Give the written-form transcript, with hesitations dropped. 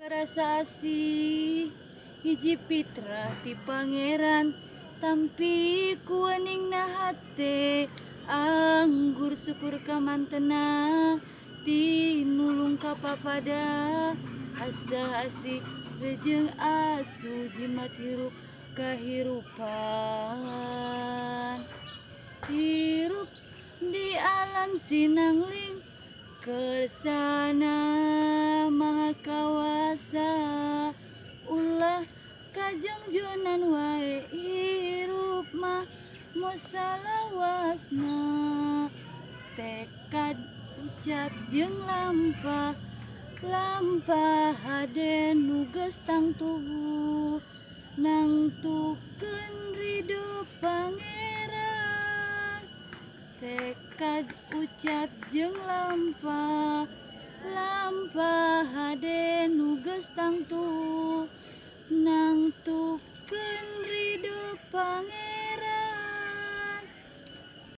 Rasa asih hiji fitrah ti pangeran tampi kuaningna hate anggur syukur ka mantena ti nulung ka papada asa asih rejeng asu jimat hirup kahirupan hirup di alam sinangling kersana maha kawasa ulah kajongjonan wae hirup mah mosalawasna tekad ucap jeung lampah hade nugas tang tubuh nangtukeun ridho pangeran tekad ucap jeung lampah hade nugas tang tubuh nangtuk